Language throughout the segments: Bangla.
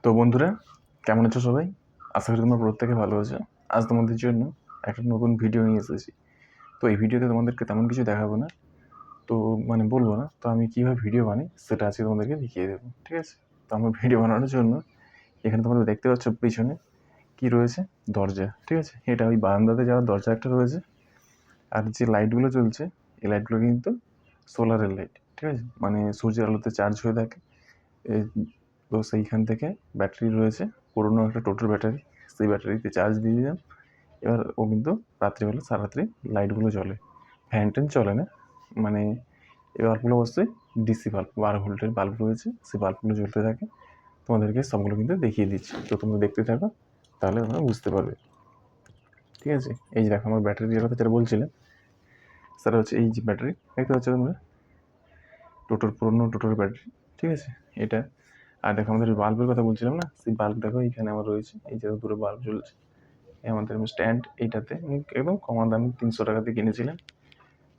তো বন্ধুরা, কেমন আছো সবাই? আশা করি তোমরা প্রত্যেকে ভালো আছো। আজ তোমাদের জন্য একটা নতুন ভিডিও নিয়ে এসেছি। তো এই ভিডিওতে তোমাদেরকে তেমন কিছু দেখাবো না, তো বলবো না। তো আমি কীভাবে ভিডিও বানাই সেটা আজকে তোমাদেরকে দেখিয়ে দেবো, ঠিক আছে? তো আমার ভিডিও বানানোর জন্য এখানে তোমরা দেখতে পাচ্ছ পিছনে কী রয়েছে, দরজা, ঠিক আছে? এটা ওই বারান্দাতে যাওয়ার দরজা একটা রয়েছে। আর যে লাইটগুলো জ্বলছে, এই লাইটগুলো কিন্তু সোলারের লাইট, ঠিক আছে? সূর্যের আলোতে চার্জ হয়ে থাকে। তো সেইখান থেকে ব্যাটারি রয়েছে, পুরোনো একটা টোটোর ব্যাটারি। সেই ব্যাটারিতে চার্জ দিয়ে দিলাম। এবার ও কিন্তু রাত্রিবেলা সারারাত্রি লাইটগুলো জ্বলে, ফ্যান ট্যান চলে না। এই বাল্বগুলো অবশ্যই ডিসি বাল্ব, 12 ভোল্টের বাল্ব রয়েছে, সেই বাল্বগুলো জ্বলতে থাকে। তোমাদেরকে সবগুলো কিন্তু দেখিয়ে দিচ্ছি, তো তোমরা দেখতে থাকো, তাহলে তোমরা বুঝতে পারবে, ঠিক আছে? এই যে দেখো আমার ব্যাটারির কথা যেটা বলছিলাম, সেটা হচ্ছে এই যে ব্যাটারি দেখতে পাচ্ছ তোমরা, পুরোনো টোটোর ব্যাটারি, ঠিক আছে? এটা। আর দেখো আমাদের বাল্বের কথা বলছিলাম না, সেই বাল্ব দেখো এইখানে আমার রয়েছে, এই যে দুটো বাল্ব জ্বলছে। আমাদের স্ট্যান্ড এইটাতে আমি একদম কম দামে 300 টাকাতে কিনেছিলাম।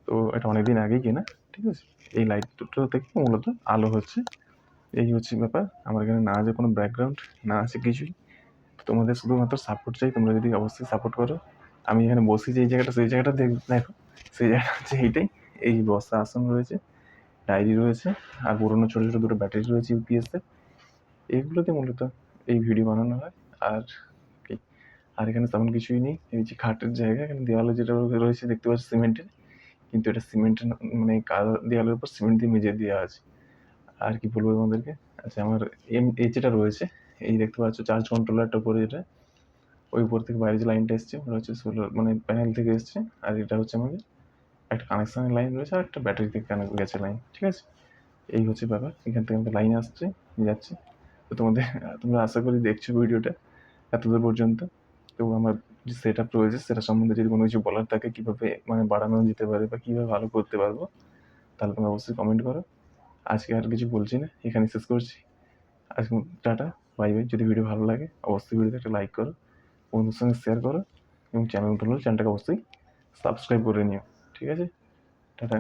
তো এটা অনেকদিন আগেই কেনা, ঠিক আছে? এই লাইট দুটো থেকে মূলত আলো হচ্ছে, এই হচ্ছে ব্যাপার। আমার এখানে না আছে কোনো ব্যাকগ্রাউন্ড, না আছে কিছুই। তোমাদের শুধুমাত্র সাপোর্ট চাই, তোমরা যদি অবশ্যই সাপোর্ট করো। আমি এখানে বসি যে জায়গাটা, সেই জায়গাটা দেখো, সেই জায়গাটা হচ্ছে এইটাই। এই বসা আসন রয়েছে, ডায়েরি রয়েছে, আর পুরোনো ছোটো ছোটো দুটো ব্যাটারি রয়েছে ইউপিএসের। এইগুলোতে মূলত এই ভিডিও বানানো হয়। আর কি, আর এখানে তেমন কিছুই নেই। এই যে খাটের জায়গা, এখানে দেওয়ালে যেটা রয়েছে দেখতে পাচ্ছি সিমেন্টের, কিন্তু এটা সিমেন্টের কালো দেওয়ালের উপর সিমেন্ট দিয়ে মেজে দেওয়া আছে। আর কি বলবো তোমাদেরকে, আচ্ছা আমার এই যেটা রয়েছে, এই দেখতে পাচ্ছ চার্জ কন্ট্রোলারটা উপরে, যেটা ওই উপর থেকে বাইরে যে লাইনটা এসছে ওটা হচ্ছে সোলার প্যানেল থেকে এসছে। আর এটা হচ্ছে আমাদের একটা কানেকশানের লাইন রয়েছে, আর একটা ব্যাটারি থেকে কানেক্ট গেছে লাইন, ঠিক আছে? এই হচ্ছে ব্যাপার, এখান থেকে আমাদের লাইন আসছে, যাচ্ছে। তো তোমরা আশা করি দেখছো ভিডিওটা এতদূর পর্যন্ত। তো আমার যে সেট আপ রয়েছে সেটা সম্বন্ধে যদি কোনো কিছু বলার থাকে, কীভাবে বাড়ানো যেতে পারে বা কীভাবে ভালো করতে পারবো, তাহলে তোমরা অবশ্যই কমেন্ট করো। আজকে আর কিছু বলছি না, এখানে শেষ করছি। আজকে টাটা, বাই বাই। যদি ভিডিও ভালো লাগে অবশ্যই ভিডিওতে একটা লাইক করো, বন্ধুদের সঙ্গে শেয়ার করো, এবং চ্যানেলটাকে অবশ্যই সাবস্ক্রাইব করে নিও, ঠিক আছে? টাটা।